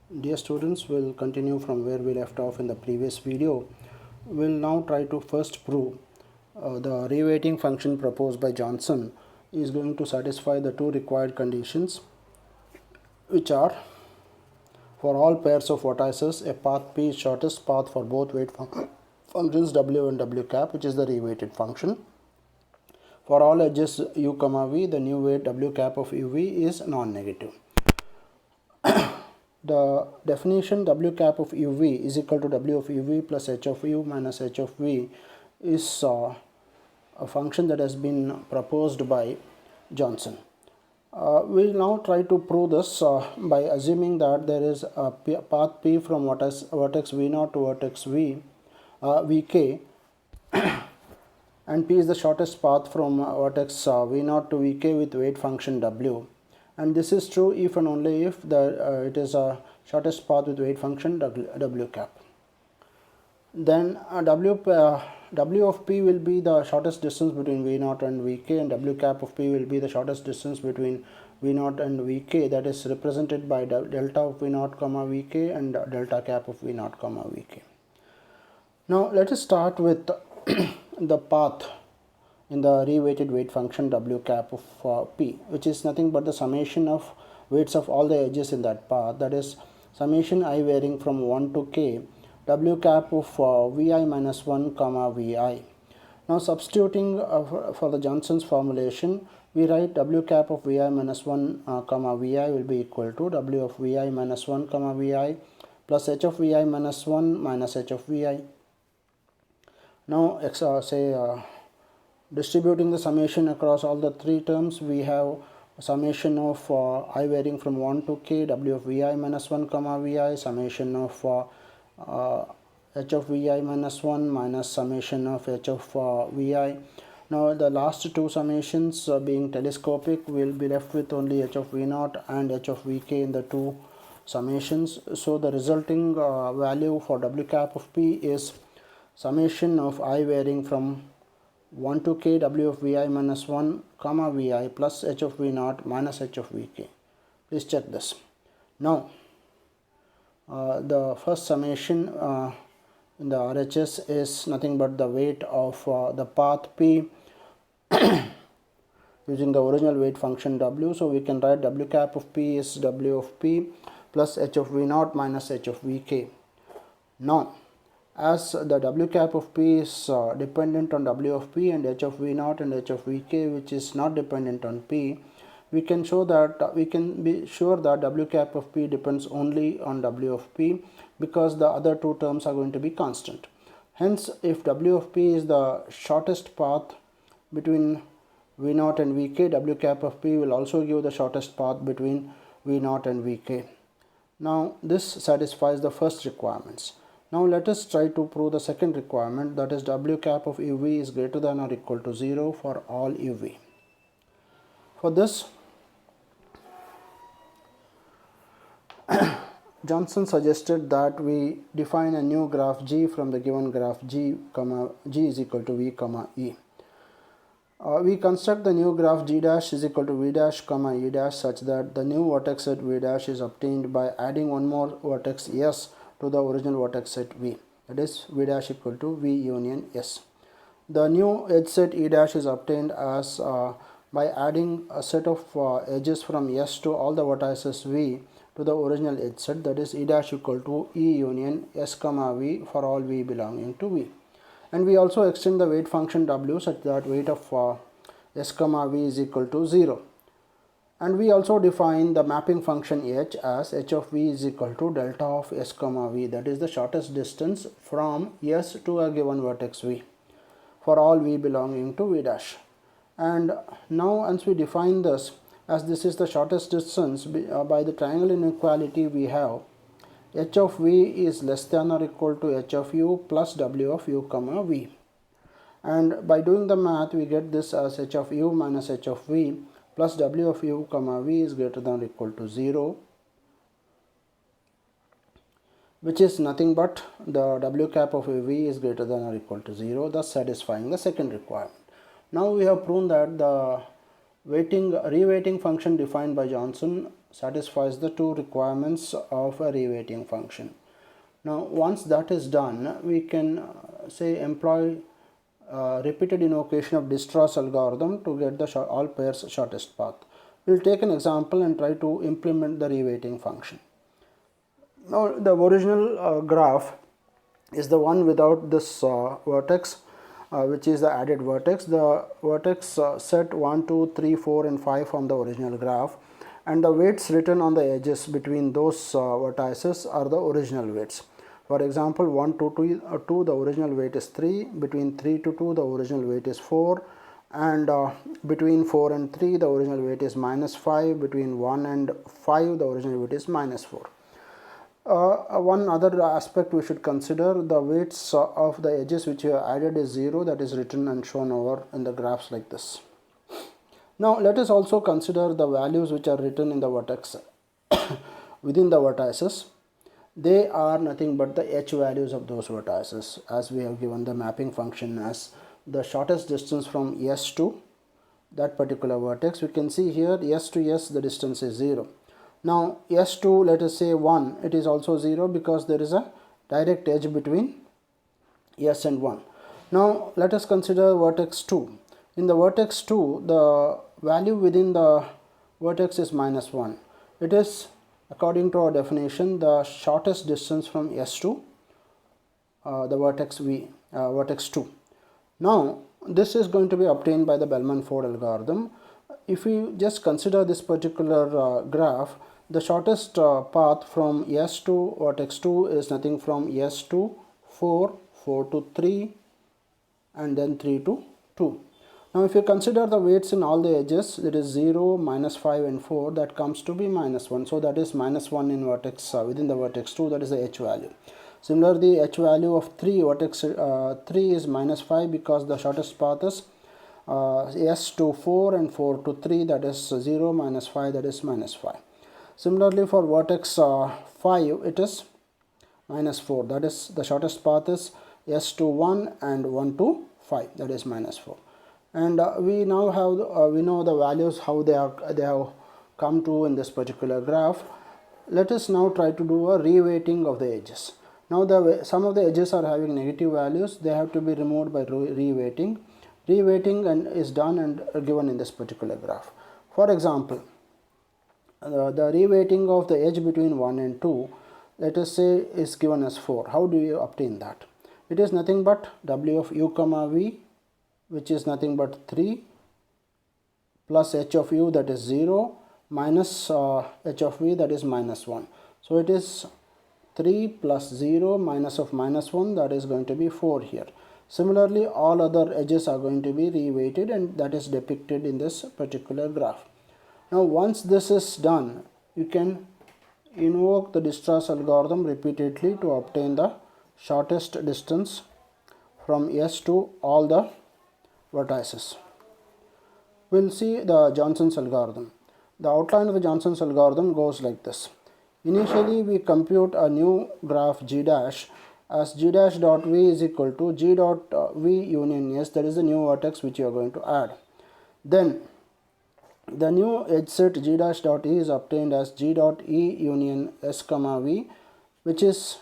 Dear students, we'll continue from where we left off in the previous video. We'll now try to first prove the reweighting function proposed by Johnson is going to satisfy the two required conditions, which are for all pairs of vertices, a path P is shortest path for both weight functions W and W cap, which is the reweighted function. For all edges u comma v, the new weight W cap of uv is non-negative. The definition W cap of uv is equal to W of uv plus h of u minus h of v is a function that has been proposed by Johnson. We'll now try to prove this by assuming that there is a path P from vertex V0 to vertex Vk, and P is the shortest path from vertex V0 to Vk with weight function W. And this is true if and only if it is a shortest path with weight function W cap. Then W of P will be the shortest distance between V0 and Vk, and W cap of P will be the shortest distance between V0 and Vk, that is represented by delta of V0 comma Vk and delta cap of V0 comma Vk. Now let us start with the path in the reweighted weight function W cap of P, which is nothing but the summation of weights of all the edges in that path, that is summation I varying from 1 to k W cap of Vi minus 1 comma Vi. Now substituting for the Johnson's formulation, we write W cap of Vi minus 1 comma Vi will be equal to W of Vi minus 1 comma Vi plus H of Vi minus 1 minus H of Vi. Now distributing the summation across all the three terms, we have a summation of I varying from 1 to k W of Vi minus 1 comma Vi, summation of h of Vi minus 1 minus summation of h of Vi. Now the last two summations being telescopic, will be left with only h of V0 and h of Vk in the two summations. So the resulting value for W cap of P is summation of I varying from 1 to k W of Vi minus 1 comma Vi plus h of V0 minus h of Vk. Please check this. Now the first summation in the RHS is nothing but the weight of the path P using the original weight function W. So we can write W cap of P is W of P plus h of V0 minus h of Vk. Now as the W cap of P is dependent on W of P and h of V0 and h of Vk, which is not dependent on P, we can be sure that W cap of P depends only on W of P, because the other two terms are going to be constant. Hence, if W of P is the shortest path between V0 and Vk, W cap of P will also give the shortest path between V0 and Vk. Now this satisfies the first requirements. Now let us try to prove the second requirement, that is W cap of uv is greater than or equal to 0 for all uv. For this, Johnson suggested that we define a new graph G from the given graph G is equal to V comma E. We construct the new graph G dash is equal to V dash comma E dash such that the new vertex set V dash is obtained by adding one more vertex S to the original vertex set V, that is V dash equal to V union S. The new edge set E dash is obtained as by adding a set of edges from S to all the vertices V to the original edge set, that is E dash equal to E union S comma V for all V belonging to V. And we also extend the weight function W such that weight of S comma V is equal to 0. And we also define the mapping function H as H of V is equal to delta of S comma V, that is the shortest distance from S to a given vertex V for all V belonging to V dash. And now once we define this, as this is the shortest distance, by the triangle inequality we have h of v is less than or equal to h of u plus w of u comma v. And by doing the math, we get this as h of u minus h of v plus w of u comma v is greater than or equal to 0, which is nothing but the w cap of v is greater than or equal to 0, thus satisfying the second requirement. Now we have proven that the reweighting function defined by Johnson satisfies the two requirements of a reweighting function. Now once that is done, we can say employ repeated invocation of Dijkstra's algorithm to get the all pairs shortest path. We'll take an example and try to implement the reweighting function. Now the original graph is the one without this vertex, which is the added vertex. The vertex set 1, 2, 3, 4 and 5 from the original graph, and the weights written on the edges between those vertices are the original weights. For example, 1 to 2 the original weight is 3, between 3 to 2 the original weight is 4, and between 4 and 3 the original weight is -5, between 1 and 5 the original weight is -4. One other aspect we should consider, the weights of the edges which you have added is 0, that is written and shown over in the graphs like this. Now let us also consider the values which are written in the vertex within the vertices. They are nothing but the h values of those vertices, as we have given the mapping function as the shortest distance from S to that particular vertex. We can see here S to S the distance is 0. Now S to, let us say 1, it is also 0 because there is a direct edge between S and 1. Now let us consider vertex 2. In the vertex 2, the value within the vertex is -1. It is, according to our definition, the shortest distance from S to the vertex vertex 2. Now this is going to be obtained by the Bellman-Ford algorithm. If we just consider this particular graph, the shortest path from S to vertex 2 is nothing from S to 4, 4 to 3 and then 3 to 2. Now if you consider the weights in all the edges, that is 0, -5 and 4, that comes to be -1. So that is -1 in vertex within the vertex 2, that is the h value. Similarly, h value of 3, vertex 3 is -5 because the shortest path is S to 4 and 4 to 3, that is 0, -5, that is -5. Similarly for vertex 5, it is -4, that is the shortest path is S to 1 and 1 to 5, that is -4. And we now have we know the values how they have come to in this particular graph. Let us now try to do a reweighting of the edges. Now some of the edges are having negative values, they have to be removed by reweighting. Reweighting is done and given in this particular graph. For example, the reweighting of the edge between 1 and 2, let us say, is given as 4. How do you obtain that? It is nothing but W of u comma v, which is nothing but 3, plus h of u, that is 0, minus h of v, that is -1. So it is 3 plus 0 minus of -1, that is going to be 4 here. Similarly, all other edges are going to be reweighted, and that is depicted in this particular graph. Now once this is done, you can invoke the Dijkstra's algorithm repeatedly to obtain the shortest distance from S to all the vertices. We'll see the Johnson's algorithm. The outline of the Johnson's algorithm goes like this. Initially, we compute a new graph G dash as G dash dot V is equal to G dot V union S, that is the new vertex which you are going to add. Then the new edge set G dash dot E is obtained as G dot E union S comma V, which is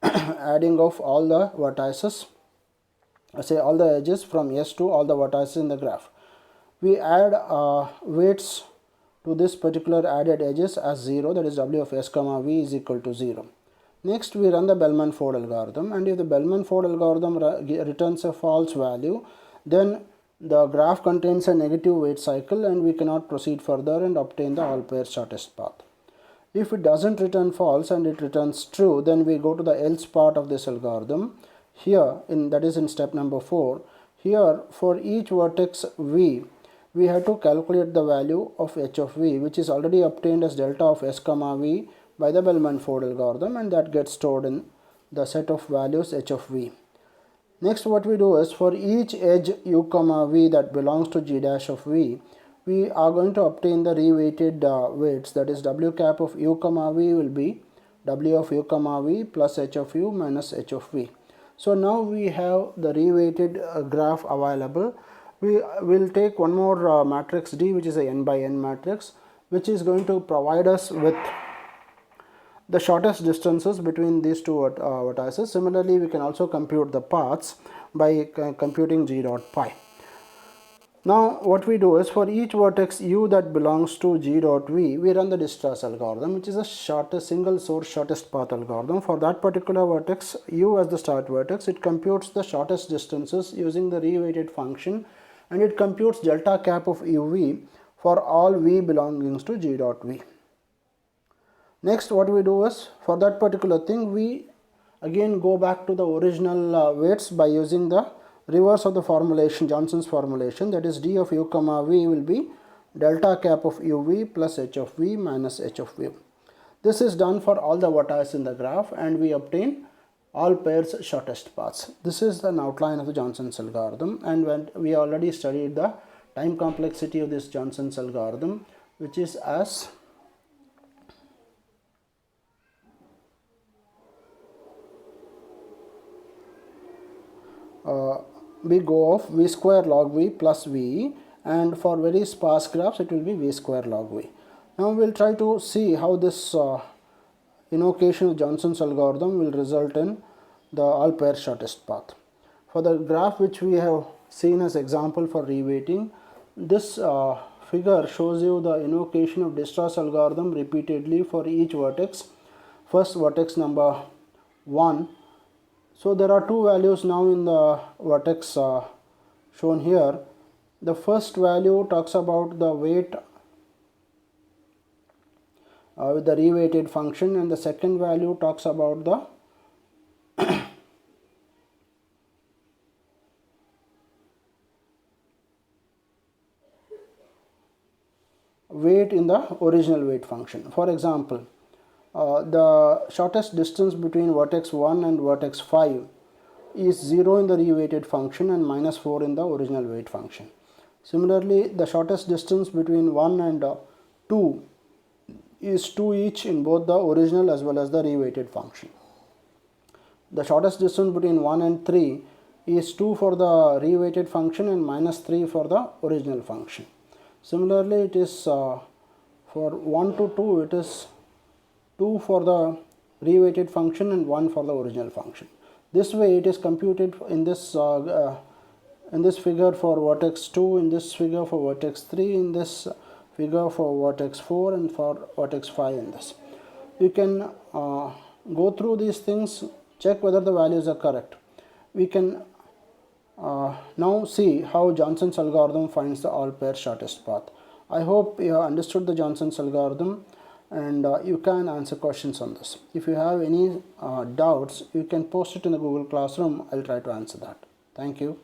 adding of all the vertices, say all the edges from S to all the vertices in the graph. We add weights to this particular added edges as 0, that is W of S comma V is equal to 0. Next we run the Bellman-Ford algorithm, and if the Bellman-Ford algorithm returns a false value, then the graph contains a negative weight cycle and we cannot proceed further and obtain the all pair shortest path. If it doesn't return false and it returns true, then we go to the else part of this algorithm. Here, that is in step number 4, here for each vertex V, we have to calculate the value of h of v, which is already obtained as delta of s comma v by the Bellman-Ford algorithm, and that gets stored in the set of values h of v. Next, what we do is for each edge u comma v that belongs to g dash of v, we are going to obtain the reweighted weights, that is w cap of u comma v will be w of u comma v plus h of u minus h of v. So now we have the reweighted graph available. We will take one more matrix D, which is a n by n matrix, which is going to provide us with the shortest distances between these two vertices. Similarly, we can also compute the paths by computing g dot pi. Now what we do is, for each vertex u that belongs to g dot v, we run the Dijkstra's algorithm, which is a shortest single source shortest path algorithm. For that particular vertex u as the start vertex, it computes the shortest distances using the reweighted function, and it computes delta cap of uv for all v belongings to g dot v. Next, what we do is, for that particular thing, we again go back to the original weights by using the reverse of the formulation, Johnson's formulation, that is d of u comma v will be delta cap of uv plus h of v minus h of v. This is done for all the vertices in the graph, and we obtain all pairs shortest paths. This is an outline of the Johnson's algorithm, and when we already studied the time complexity of this Johnson's algorithm, which is as we go of v square log v plus v, and for very sparse graphs it will be v square log v. Now we will try to see how this invocation of Johnson's algorithm will result in the all pair shortest path. For the graph which we have seen as example for reweighting, this figure shows you the invocation of Dijkstra's algorithm repeatedly for each vertex. First, vertex number 1. So there are two values now in the vertex shown here. The first value talks about the weight with the reweighted function, and the second value talks about the weight in the original weight function. For example, the shortest distance between vertex 1 and vertex 5 is 0 in the reweighted function and minus 4 in the original weight function. Similarly, the shortest distance between 1 and 2 is 2 each in both the original as well as the reweighted function. The shortest distance between 1 and 3 is 2 for the reweighted function and minus 3 for the original function. Similarly, it is for 1 to 2, it is 2 for the reweighted function and 1 for the original function. This way it is computed in this figure for vertex 2, in this figure for vertex 3, in this figure for vertex 4, and for vertex 5 in this. You can go through these things, check whether the values are correct. We can now see how Johnson's algorithm finds the all pair shortest path. I hope you have understood the Johnson's algorithm, and you can answer questions on this. If you have any doubts, you can post it in the Google Classroom. I'll try to answer that. Thank you.